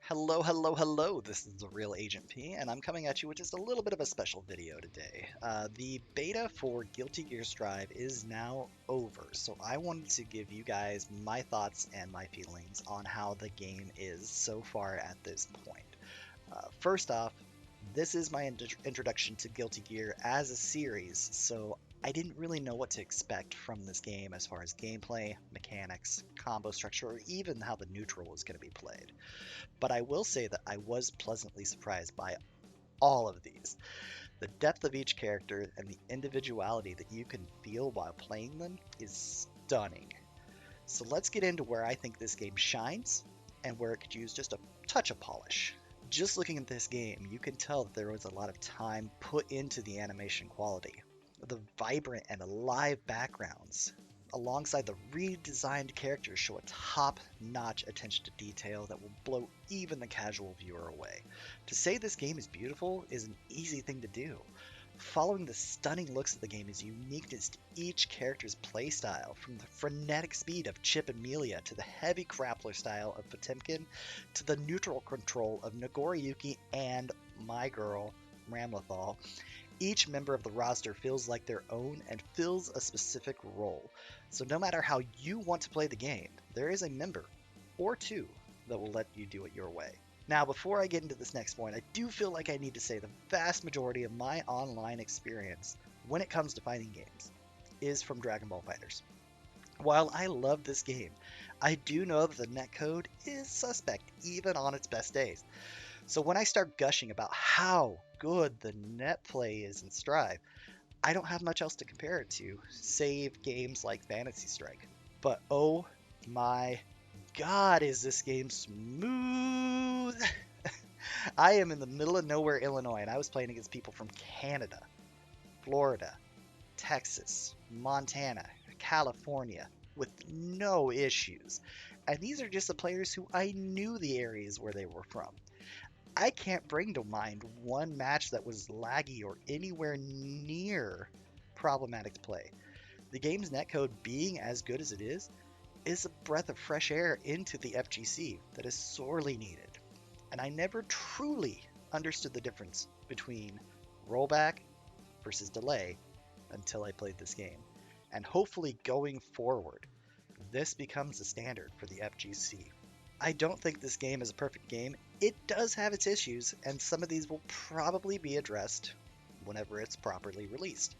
Hello, hello, hello. This is the Real Agent P, and I'm coming at you with just a little bit of a special video today. The beta for Guilty Gear Strive is now over, so I wanted to give you guys my thoughts and my feelings on how the game is so far at this point. First off, this is my introduction to Guilty Gear as a series, so I didn't really know what to expect from this game as far as gameplay, mechanics, combo structure, or even how the neutral was going to be played. But I will say that I was pleasantly surprised by all of these. The depth of each character and the individuality that you can feel while playing them is stunning. So let's get into where I think this game shines and where it could use just a touch of polish. Just looking at this game, you can tell that there was a lot of time put into the animation quality. The vibrant and alive backgrounds, alongside the redesigned characters, show a top-notch attention to detail that will blow even the casual viewer away. To say this game is beautiful is an easy thing to do. Following the stunning looks of the game is uniqueness to each character's playstyle, from the frenetic speed of Chip and Melia to the heavy grappler style of Potemkin to the neutral control of Nagoriyuki and my girl, Ramlethal. Each member of the roster feels like their own and fills a specific role. So no matter how you want to play the game, there is a member or two that will let you do it your way. Now, before I get into this next point, I do feel like I need to say the vast majority of my online experience when it comes to fighting games is from Dragon Ball FighterZ. While I love this game, I do know that the netcode is suspect even on its best days. So when I start gushing about how good the net play is in Strive, I don't have much else to compare it to, save games like Fantasy Strike. But oh my god, is this game smooth! I am in the middle of nowhere, Illinois, and I was playing against people from Canada, Florida, Texas, Montana, California, with no issues. And these are just the players who I knew the areas where they were from. I can't bring to mind one match that was laggy or anywhere near problematic to play. The game's netcode being as good as it is a breath of fresh air into the FGC that is sorely needed. And I never truly understood the difference between rollback versus delay until I played this game. And hopefully going forward, this becomes the standard for the FGC. I don't think this game is a perfect game. It does have its issues, and some of these will probably be addressed whenever it's properly released.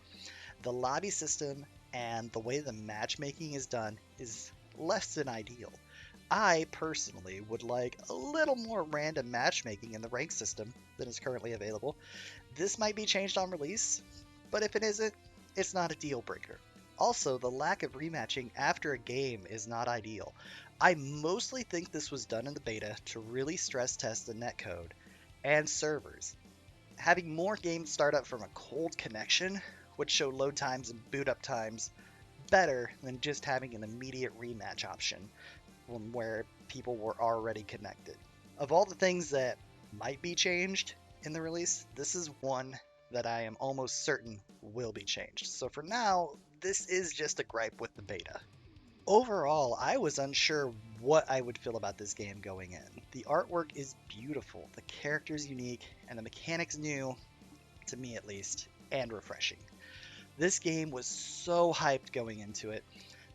The lobby system and the way the matchmaking is done is less than ideal. I personally would like a little more random matchmaking in the rank system than is currently available. This might be changed on release, but if it isn't, it's not a deal breaker. Also, the lack of rematching after a game is not ideal. I mostly think this was done in the beta to really stress test the netcode and servers. Having more games start up from a cold connection would show load times and boot up times better than just having an immediate rematch option where people were already connected. Of all the things that might be changed in the release, this is one that I am almost certain will be changed. So for now, this is just a gripe with the beta. Overall, I was unsure what I would feel about this game going in. The artwork is beautiful, the character's unique, and the mechanics new, to me at least, and refreshing. This game was so hyped going into it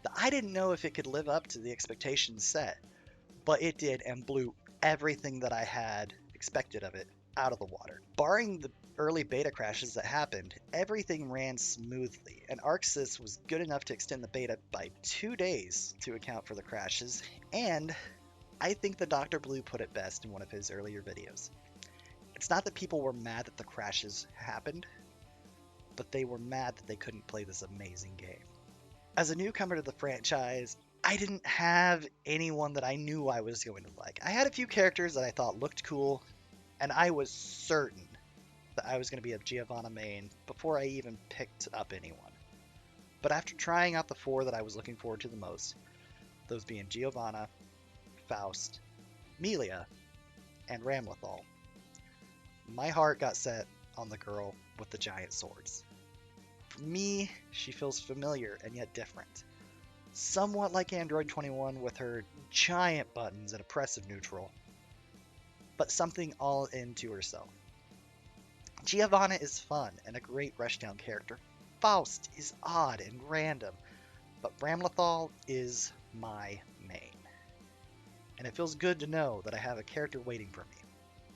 that I didn't know if it could live up to the expectations set, but it did and blew everything that I had expected of it out of the water. Barring the early beta crashes that happened, everything ran smoothly, and ArcSys was good enough to extend the beta by 2 days to account for the crashes, and I think the Dr. Blue put it best in one of his earlier videos. It's not that people were mad that the crashes happened, but they were mad that they couldn't play this amazing game. As a newcomer to the franchise, I didn't have anyone that I knew I was going to like. I had a few characters that I thought looked cool, and I was certain that I was going to be a Giovanna main before I even picked up anyone. But after trying out the 4 that I was looking forward to the most, those being Giovanna, Faust, Melia, and Ramlethal, my heart got set on the girl with the giant swords. For me, she feels familiar and yet different. Somewhat like Android 21 with her giant buttons and oppressive neutral, but something all into herself. Giovanna is fun and a great Rushdown character. Faust is odd and random, but Bramlethal is my main. And it feels good to know that I have a character waiting for me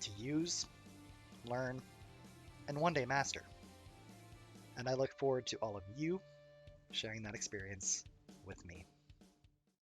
to use, learn, and one day master. And I look forward to all of you sharing that experience with me.